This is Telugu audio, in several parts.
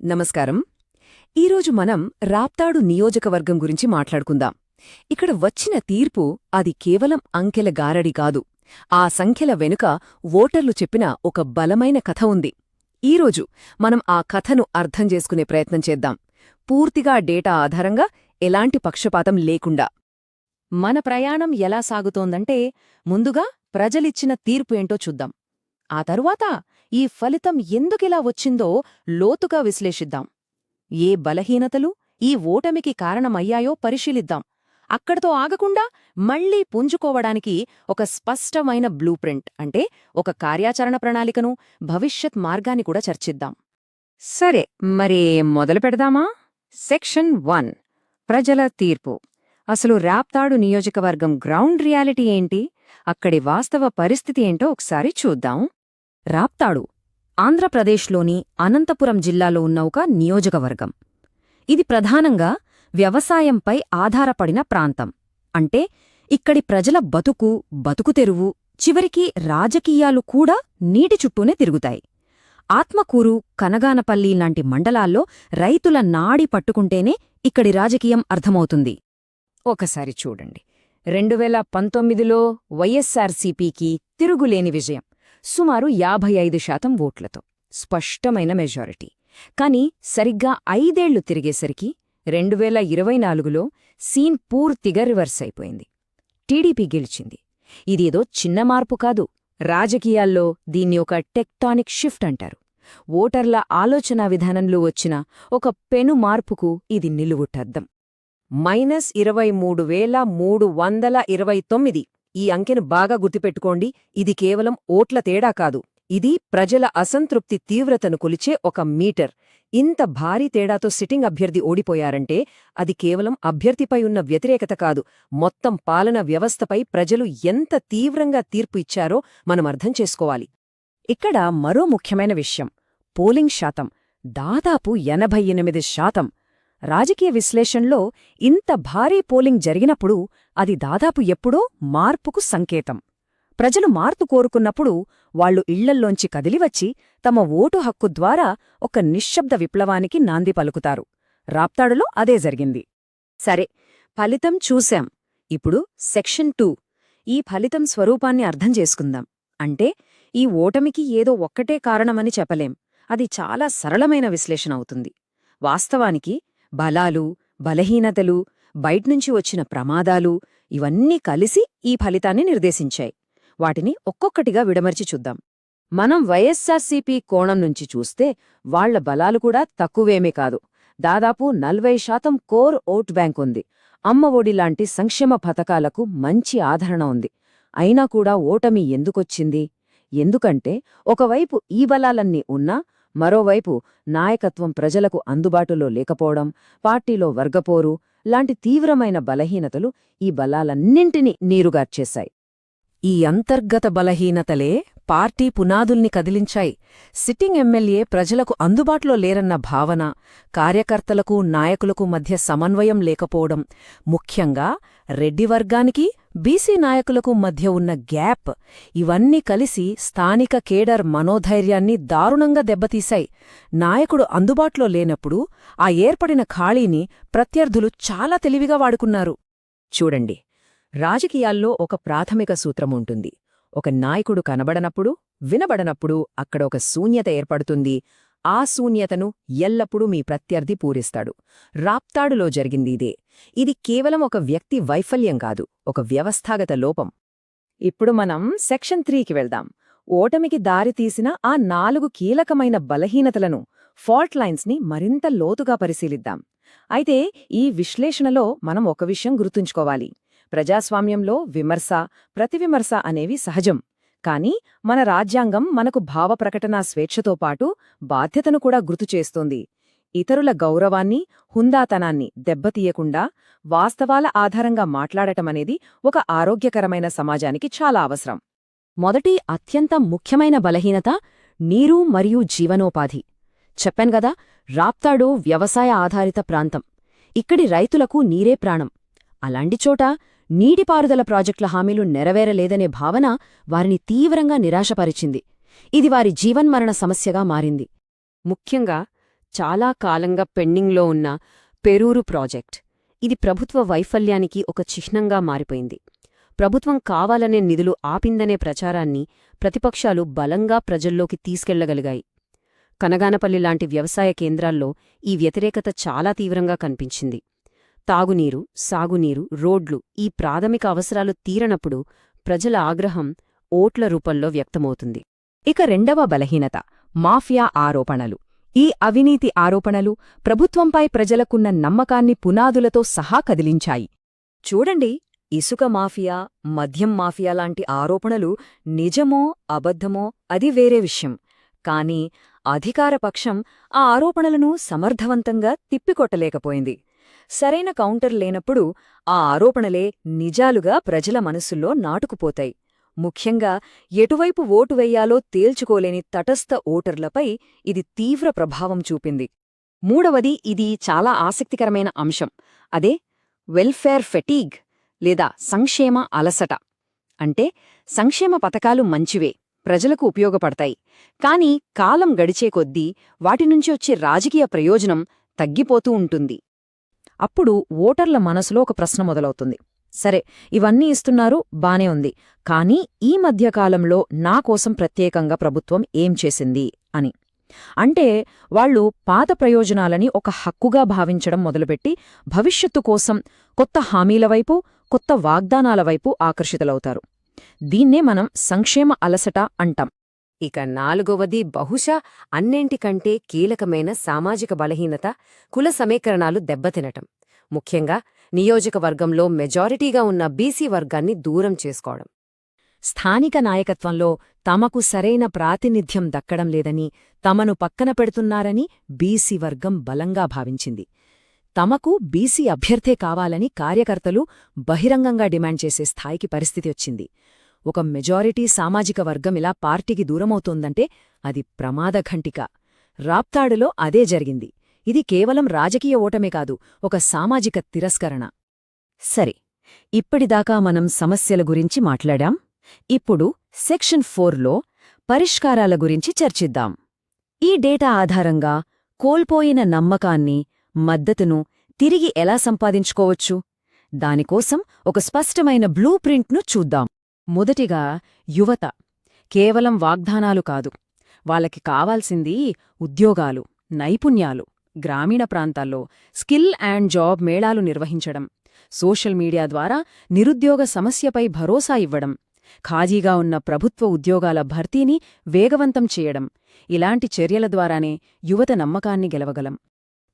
నమస్కారం. ఈరోజు మనం రాప్తాడు నియోజకవర్గం గురించి మాట్లాడుకుందాం. ఇక్కడ వచ్చిన తీర్పు అది కేవలం అంకెల గారడి కాదు. ఆ సంఖ్యల వెనుక ఓటర్లు చెప్పిన ఒక బలమైన కథ ఉంది. ఈరోజు మనం ఆ కథను అర్థం చేసుకునే ప్రయత్నం చేద్దాం, పూర్తిగా డేటా ఆధారంగా, ఎలాంటి పక్షపాతం లేకుండా. మన ప్రయాణం ఎలా సాగుతోందంటే, ముందుగా ప్రజలిచ్చిన తీర్పు ఏంటో చూద్దాం. ఆ తరువాత ఈ ఫలితం ఎందుకిలా వచ్చిందో లోతుగా విశ్లేషిద్దాం. ఏ బలహీనతలు ఈ ఓటమికి కారణమయ్యాయో పరిశీలిద్దాం. అక్కడితో ఆగకుండా మళ్లీ పుంజుకోవడానికి ఒక స్పష్టమైన బ్లూప్రింట్, అంటే ఒక కార్యాచరణ ప్రణాళికను, భవిష్యత్ మార్గాన్ని కూడా చర్చిద్దాం. సరే, మరి మొదలు పెడదామా? సెక్షన్ 1, ప్రజల తీర్పు. అసలు రాప్తాడు నియోజకవర్గం గ్రౌండ్ రియాలిటీ ఏంటి, అక్కడి వాస్తవ పరిస్థితి ఏంటో ఒకసారి చూద్దాం. రాప్తాడు ఆంధ్రప్రదేశ్లోని అనంతపురం జిల్లాలో ఉన్న ఒక నియోజకవర్గం. ఇది ప్రధానంగా వ్యవసాయంపై ఆధారపడిన ప్రాంతం. అంటే ఇక్కడి ప్రజల బతుకుతెరువు, చివరికి రాజకీయాలు కూడా నీటి చుట్టూనే తిరుగుతాయి. ఆత్మకూరు, కనగానపల్లి లాంటి మండలాల్లో రైతుల నాడి పట్టుకుంటేనే ఇక్కడి రాజకీయం అర్థమవుతుంది. ఒకసారి చూడండి, 2019లో వైఎస్సార్సీపీకి తిరుగులేని విజయం, సుమారు 55% ఓట్లతో స్పష్టమైన మెజారిటీ. కాని సరిగ్గా 5 ఏళ్లు తిరిగేసరికి 2024లో సీన్ పూర్తిగా రివర్స్ అయిపోయింది. టీడీపీ గెలిచింది. ఇదేదో చిన్న మార్పు కాదు, రాజకీయాల్లో దీన్ని ఒక టెక్టానిక్ షిఫ్ట్ అంటారు. ఓటర్ల ఆలోచనా విధానంలో వచ్చిన ఒక పెను మార్పుకు ఇది నిలువుటద్దం. -23,329. ఈ అంకెను బాగా గుర్తుపెట్టుకోండి. ఇది కేవలం ఓట్ల తేడా కాదు, ఇది ప్రజల అసంతృప్తి తీవ్రతను కొలిచే ఒక మీటర్. ఇంత భారీ తేడాతో సిట్టింగ్ అభ్యర్థి ఓడిపోయారంటే అది కేవలం అభ్యర్థిపై ఉన్న వ్యతిరేకత కాదు, మొత్తం పాలన వ్యవస్థపై ప్రజలు ఎంత తీవ్రంగా తీర్పు ఇచ్చారో మనం అర్థం చేసుకోవాలి. ఇక్కడ మరో ముఖ్యమైన విషయం, పోలింగ్ శాతం దాదాపు 88%. రాజకీయ విశ్లేషణలో ఇంత భారీ పోలింగ్ జరిగినప్పుడు అది దాదాపు ఎప్పుడో మార్పుకు సంకేతం. ప్రజలు మార్పు కోరుకున్నప్పుడు వాళ్లు ఇళ్లల్లోంచి కదిలివచ్చి తమ ఓటు హక్కు ద్వారా ఒక నిశ్శబ్ద విప్లవానికి నాంది పలుకుతారు. రాప్తాడులో అదే జరిగింది. సరే, ఫలితం చూశాం. ఇప్పుడు సెక్షన్ 2, ఈ ఫలితం స్వరూపాన్ని అర్థం చేసుకుందాం. అంటే ఈ ఓటమికి ఏదో ఒక్కటే కారణమని చెప్పలేం, అది చాలా సరళమైన విశ్లేషణ అవుతుంది. వాస్తవానికి బలాలు, బలహీనతలు, బయట్నుంచి వచ్చిన ప్రమాదాలు ఇవన్నీ కలిసి ఈ ఫలితాన్ని నిర్దేశించాయి. వాటిని ఒక్కొక్కటిగా విడమర్చి చూద్దాం. మనం వైఎస్సార్సీపీ కోణం నుంచి చూస్తే వాళ్ల బలాలు కూడా తక్కువేమీ కాదు. దాదాపు 40% కోర్ ఓట్ బ్యాంక్ ఉంది. అమ్మఒడి లాంటి సంక్షేమ పథకాలకు మంచి ఆదరణ ఉంది. అయినా కూడా ఓటమి ఎందుకొచ్చింది? ఎందుకంటే ఒకవైపు ఈ బలాలన్నీ ఉన్నా, మరోవైపు నాయకత్వం ప్రజలకు అందుబాటులో లేకపోవడం, పార్టీలో వర్గపోరు లాంటి తీవ్రమైన బలహీనతలు ఈ బలాలన్నింటినీ నీరుగార్చేశాయి. ఈ అంతర్గత బలహీనతలే పార్టీ పునాదుల్ని కదిలించాయి. సిట్టింగ్ ఎమ్మెల్యే ప్రజలకు అందుబాటులో లేరన్న భావన, కార్యకర్తలకు నాయకులకు మధ్య సమన్వయం లేకపోవడం, ముఖ్యంగా రెడ్డి వర్గానికి బీసీ నాయకులకు మధ్య ఉన్న గ్యాప్, ఇవన్నీ కలిసి స్థానిక కేడర్ మనోధైర్యాన్ని దారుణంగా దెబ్బతీశాయి. నాయకుడు అందుబాటులో లేనప్పుడు ఆ ఏర్పడిన ఖాళీని ప్రత్యర్థులు చాలా తెలివిగా వాడుకున్నారు. చూడండి, రాజకీయాల్లో ఒక ప్రాథమిక సూత్రముంటుంది. ఒక నాయకుడు కనబడనప్పుడు, వినబడనప్పుడు అక్కడ ఒక శూన్యత ఏర్పడుతుంది. ఆ శూన్యతను ఎల్లప్పుడూ మీ ప్రత్యర్థి పూరిస్తాడు. రాప్తాడులో జరిగిందిదే. ఇది కేవలం ఒక వ్యక్తి వైఫల్యం కాదు, ఒక వ్యవస్థాగత లోపం. ఇప్పుడు మనం సెక్షన్ 3కి వెళ్దాం. ఓటమికి దారితీసిన ఆ 4 కీలకమైన బలహీనతలను, ఫాల్ట్ లైన్స్ని మరింత లోతుగా పరిశీలిద్దాం. అయితే ఈ విశ్లేషణలో మనం ఒక విషయం గుర్తుంచుకోవాలి. ప్రజాస్వామ్యంలో విమర్శ, ప్రతివిమర్శ అనేవి సహజం. కాని మన రాజ్యాంగం మనకు భావప్రకటనా స్వేచ్ఛతో పాటు బాధ్యతను కూడా గుర్తుచేస్తోంది. ఇతరుల గౌరవాన్ని, హుందాతనాన్ని దెబ్బతీయకుండా వాస్తవాల ఆధారంగా మాట్లాడటమనేది ఒక ఆరోగ్యకరమైన సమాజానికి చాలా అవసరం. మొదటి అత్యంత ముఖ్యమైన బలహీనత నీరు మరియు జీవనోపాధి. చెప్పాన్గదా, రాప్తాడు వ్యవసాయ ఆధారిత ప్రాంతం. ఇక్కడి రైతులకు నీరే ప్రాణం. అలాంటి చోట నీటిపారుదల ప్రాజెక్టుల హామీలు నెరవేరలేదనే భావన వారిని తీవ్రంగా నిరాశపరిచింది. ఇది వారి జీవన్మరణ సమస్యగా మారింది. ముఖ్యంగా చాలా కాలంగా పెండింగ్లో ఉన్న పెరూరు ప్రాజెక్ట్. ఇది ప్రభుత్వ వైఫల్యానికి ఒక చిహ్నంగా మారిపోయింది. ప్రభుత్వం కావాలనే నిధులు ఆపిందనే ప్రచారాన్ని ప్రతిపక్షాలు బలంగా ప్రజల్లోకి తీసుకెళ్లగలిగాయి. కనగానపల్లి లాంటి వ్యవసాయ కేంద్రాల్లో ఈ వ్యతిరేకత చాలా తీవ్రంగా కనిపించింది. తాగునీరు, సాగునీరు, రోడ్లు ఈ ప్రాథమిక అవసరాలు తీరనప్పుడు ప్రజల ఆగ్రహం ఓట్ల రూపంలో వ్యక్తమవుతుంది. ఇక రెండవ బలహీనత మాఫియా ఆరోపణలు. ఈ అవినీతి ఆరోపణలు ప్రభుత్వంపై ప్రజలకున్న నమ్మకాన్ని పునాదులతో సహా కదిలించాయి. చూడండి, ఇసుక మాఫియా, మద్యం మాఫియా లాంటి ఆరోపణలు నిజమో అబద్ధమో అది వేరే విషయం. కాని అధికారపక్షం ఆ ఆరోపణలను సమర్థవంతంగా తిప్పికొట్టలేకపోయింది. సరైన కౌంటర్ లేనప్పుడు ఆ ఆరోపణలే నిజాలుగా ప్రజల మనసుల్లో నాటుకుపోతాయి. ముఖ్యంగా ఎటువైపు ఓటు వెయ్యాలో తేల్చుకోలేని తటస్థ ఓటర్లపై ఇది తీవ్ర ప్రభావం చూపింది. మూడవది, ఇది చాలా ఆసక్తికరమైన అంశం. అదే వెల్ఫేర్ ఫెటీగ్ లేదా సంక్షేమ అలసట. అంటే సంక్షేమ పథకాలు మంచివే, ప్రజలకు ఉపయోగపడతాయి. కాని కాలం గడిచే కొద్దీ వాటినుంచి వచ్చే రాజకీయ ప్రయోజనం తగ్గిపోతూ ఉంటుంది. అప్పుడు ఓటర్ల మనసులో ఒక ప్రశ్న మొదలవుతుంది. సరే, ఇవన్నీ ఇస్తున్నారు, బానే ఉంది, కానీ ఈ మధ్యకాలంలో నా కోసం ప్రత్యేకంగా ప్రభుత్వం ఏం చేసింది అని. అంటే వాళ్లు పాత ప్రయోజనాలని ఒక హక్కుగా భావించడం మొదలుపెట్టి భవిష్యత్తు కోసం కొత్త హామీల వైపు, కొత్త వాగ్దానాల వైపు ఆకర్షితులవుతారు. దీన్నే మనం సంక్షేమ అలసట అంటాం. ఇక నాలుగవది బహుశా అన్నింటికంటే కీలకమైన సామాజిక బలహీనత కుల సమీకరణాలు దెబ్బతినటం. ముఖ్యంగా నియోజకవర్గంలో మెజారిటీగా ఉన్న బీసీ వర్గాన్ని దూరం చేసుకోవడం. స్థానిక నాయకత్వంలో తమకు సరైన ప్రాతినిధ్యం దక్కడం లేదని, తమను పక్కన పెడుతున్నారని బీసీ వర్గం బలంగా భావించింది. తమకు బీసీ అభ్యర్థే కావాలని కార్యకర్తలు బహిరంగంగా డిమాండ్ చేసే స్థాయికి పరిస్థితి వచ్చింది. ఒక మెజారిటీ సామాజిక వర్గం ఇలా పార్టీకి దూరమవుతోందంటే అది ప్రమాదఘంటిక. రాప్తాడులో అదే జరిగింది. ఇది కేవలం రాజకీయ ఓటమే కాదు, ఒక సామాజిక తిరస్కరణ. సరే, ఇప్పటిదాకా మనం సమస్యల గురించి మాట్లాడాం. ఇప్పుడు సెక్షన్ 4లో పరిష్కారాల గురించి చర్చిద్దాం. ఈ డేటా ఆధారంగా కోల్పోయిన నమ్మకాన్ని, మద్దతును తిరిగి ఎలా సంపాదించుకోవచ్చు? దానికోసం ఒక స్పష్టమైన బ్లూ ప్రింట్ను చూద్దాం. మొదటిగా యువత. కేవలం వాగ్దానాలు కాదు, వాళ్ళకి కావాల్సింది ఉద్యోగాలు, నైపుణ్యాలు. గ్రామీణ ప్రాంతాల్లో స్కిల్ అండ్ జాబ్ మేళాలు నిర్వహించడం, సోషల్ మీడియా ద్వారా నిరుద్యోగ సమస్యపై భరోసా ఇవ్వడం, ఖాళీగా ఉన్న ప్రభుత్వ ఉద్యోగాల భర్తీని వేగవంతం చేయడం. ఇలాంటి చర్యల ద్వారానే యువత నమ్మకాన్ని గెలవగలం.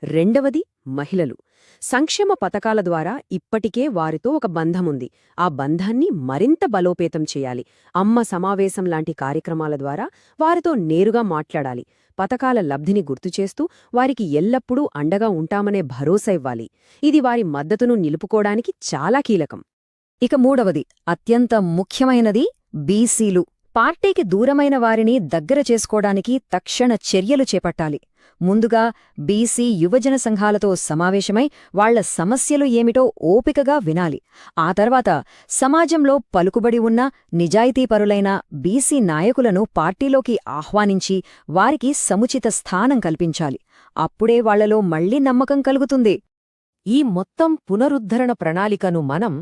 రెండవది మహిళలు. సంక్షేమ పథకాల ద్వారా ఇప్పటికే వారితో ఒక బంధముంది. ఆ బంధాన్ని మరింత బలోపేతం చేయాలి. అమ్మ సమావేశం లాంటి కార్యక్రమాల ద్వారా వారితో నేరుగా మాట్లాడాలి. పథకాల లబ్ధిని గుర్తుచేస్తూ వారికి ఎల్లప్పుడూ అండగా ఉంటామనే భరోసా ఇవ్వాలి. ఇది వారి మద్దతును నిలుపుకోవడానికి చాలా కీలకం. ఇక మూడవది, అత్యంత ముఖ్యమైనది బీసీలు. పార్టీకి దూరమైన వారిని దగ్గర చేసుకోవడానికి తక్షణ చర్యలు చేపట్టాలి. ముందుగా బీసీ యువజన సంఘాలతో సమావేశమై వాళ్ల సమస్యలు ఏమిటో ఓపికగా వినాలి. ఆ తర్వాత సమాజంలో పలుకుబడి ఉన్న నిజాయితీపరులైన బీసీ నాయకులను పార్టీలోకి ఆహ్వానించి వారికి సముచిత స్థానం కల్పించాలి. అప్పుడే వాళ్లలో మళ్లీ నమ్మకం కలుగుతుంది. ఈ మొత్తం పునరుద్ధరణ ప్రణాళికను మనం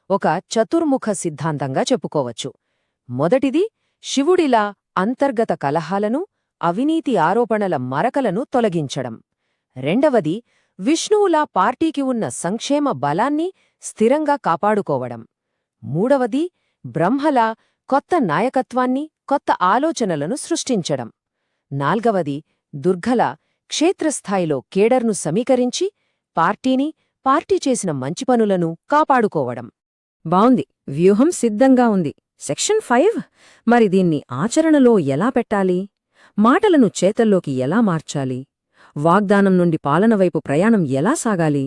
ఒక చతుర్ముఖ సిద్ధాంతంగా చెప్పుకోవచ్చు. మొదటిది, శివుడిలా అంతర్గత కలహాలను, అవినీతి ఆరోపణల మరకలను తొలగించడం. రెండవది, విష్ణువులా పార్టీకి ఉన్న సంక్షేమ బలాన్ని స్థిరంగా కాపాడుకోవడం. మూడవది, బ్రహ్మలా కొత్త నాయకత్వాన్ని, కొత్త ఆలోచనలను సృష్టించడం. నాల్గవది, దుర్గలా క్షేత్రస్థాయిలో కేడర్ను సమీకరించి పార్టీని, పార్టీ చేసిన మంచి పనులను కాపాడుకోవడం. బావుంది, వ్యూహం సిద్ధంగా ఉంది. సెక్షన్ 5, మరి దీన్ని ఆచరణలో ఎలా పెట్టాలి? మాటలను చేతల్లోకి ఎలా మార్చాలి? వాగ్దానం నుండి పాలన వైపు ప్రయాణం ఎలా సాగాలి?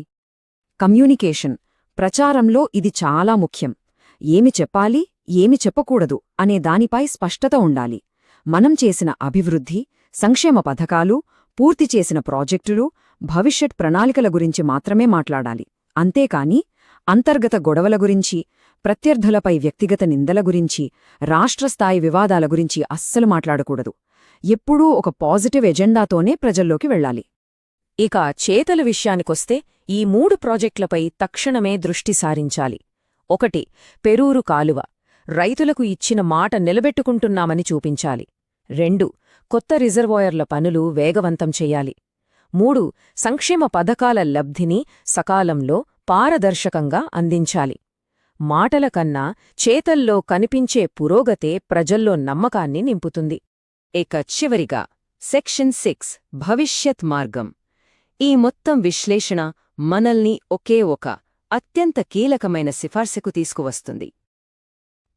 కమ్యూనికేషన్, ప్రచారంలో ఇది చాలా ముఖ్యం. ఏమి చెప్పాలి, ఏమి చెప్పకూడదు అనే దానిపై స్పష్టత ఉండాలి. మనం చేసిన అభివృద్ధి, సంక్షేమ పథకాలు, పూర్తి చేసిన ప్రాజెక్టులు, భవిష్యత్ ప్రణాళికల గురించి మాత్రమే మాట్లాడాలి. అంతేకాని అంతర్గత గొడవల గురించి, ప్రత్యర్థులపై వ్యక్తిగత నిందల గురించి, రాష్ట్రస్థాయి వివాదాల గురించి అస్సలు మాట్లాడకూడదు. ఎప్పుడూ ఒక పాజిటివ్ ఎజెండాతోనే ప్రజల్లోకి వెళ్ళాలి. ఇక చేతల విషయానికొస్తే ఈ 3 ప్రాజెక్టులపై తక్షణమే దృష్టి సారించాలి. 1. పెరూరు కాలువ. రైతులకు ఇచ్చిన మాట నిలబెట్టుకుంటున్నామని చూపించాలి. 2. కొత్త రిజర్వాయర్ల పనులు వేగవంతం చెయ్యాలి. 3. సంక్షేమ పథకాల లబ్ధిని సకాలంలో పారదర్శకంగా అందించాలి. మాటల కన్నా చేతల్లో కనిపించే పురోగతే ప్రజల్లో నమ్మకాన్ని నింపుతుంది. ఇక చివరిగా సెక్షన్ 6 భవిష్యత్ మార్గం. ఈ మొత్తం విశ్లేషణ మనల్ని ఒకే ఒక అత్యంత కీలకమైన సిఫార్సుకు తీసుకువస్తుంది.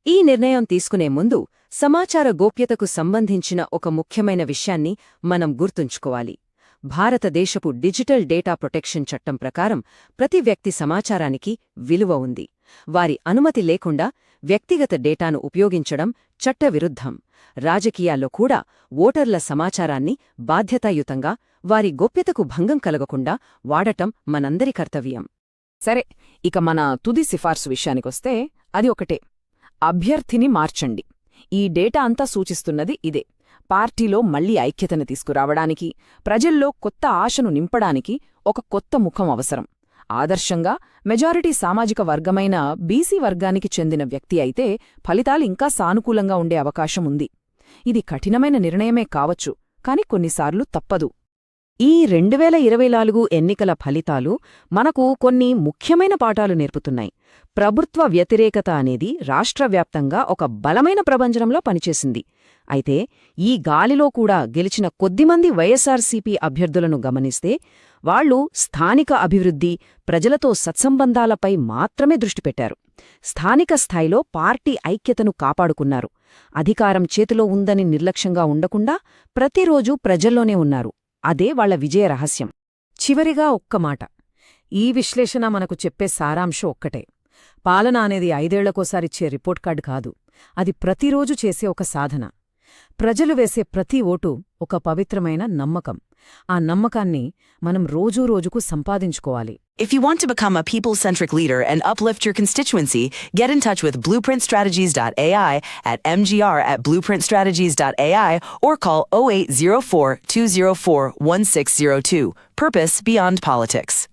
ఈ నిర్ణయం తీసుకునే ముందు సమాచార గోప్యతకు సంబంధించిన ఒక ముఖ్యమైన విషయాన్ని మనం గుర్తుంచుకోవాలి. భారతదేశపు డిజిటల్ డేటా ప్రొటెక్షన్ చట్టం ప్రకారం ప్రతి వ్యక్తి సమాచారానికి విలువ ఉంది. వారి అనుమతి లేకుండా వ్యక్తిగత డేటాను ఉపయోగించడం చట్టవిరుద్ధం. రాజకీయాల్లో కూడా ఓటర్ల సమాచారాన్ని బాధ్యతాయుతంగా, వారి గోప్యతకు భంగం కలగకుండా వాడటం మనందరి కర్తవ్యం. సరే, ఇక మన తుది సిఫార్సు విషయానికొస్తే అది ఒకటే: అభ్యర్థిని మార్చండి. ఈ డేటా అంతా సూచిస్తున్నది ఇదే. పార్టీలో మళ్లీ ఐక్యతను తీసుకురావడానికి, ప్రజల్లో కొత్త ఆశను నింపడానికి ఒక కొత్త ముఖం అవసరం. ఆదర్శంగా మెజారిటీ సామాజిక వర్గమైన బీసీ వర్గానికి చెందిన వ్యక్తి అయితే ఫలితాలు ఇంకా సానుకూలంగా ఉండే అవకాశం ఉంది. ఇది కఠినమైన నిర్ణయమే కావచ్చు, కాని కొన్నిసార్లు తప్పదు. ఈ 2024 ఎన్నికల ఫలితాలు మనకు కొన్ని ముఖ్యమైన పాఠాలు నేర్పుతున్నాయి. ప్రభుత్వ వ్యతిరేకత అనేది రాష్ట్రవ్యాప్తంగా ఒక బలమైన ప్రభంజనంలో పనిచేసింది. అయితే ఈ గాలిలో కూడా గెలిచిన కొద్దిమంది వైఎస్సార్సీపీ అభ్యర్థులను గమనిస్తే వాళ్లు స్థానిక అభివృద్ధి, ప్రజలతో సత్సంబంధాలపై మాత్రమే దృష్టి పెట్టారు. స్థానిక స్థాయిలో పార్టీ ఐక్యతను కాపాడుకున్నారు. అధికారం చేతిలో ఉందని నిర్లక్ష్యంగా ఉండకుండా ప్రతిరోజూ ప్రజల్లోనే ఉన్నారు. అదే వాళ్ల విజయ రహస్యం. చివరిగా ఒక్క మాట: ఈ విశ్లేషణ మనకు చెప్పే సారాంశం ఒక్కటే. పాలన అనేది 5 ఏళ్లకోసారిచ్చే రిపోర్ట్ కార్డు కాదు. అది ప్రతిరోజు చేసే ఒక సాధన. ప్రజలు వేసే ప్రతి ఓటు ఒక పవిత్రమైన నమ్మకం. ఆ నమ్మకాన్ని మనం రోజురోజుకు సంపాదించుకోవాలి. If you want to become a people-centric leader and uplift your constituency, get in touch with blueprintstrategies.ai at mgr@blueprintstrategies.ai or call 0804 204 1602. Purpose beyond politics.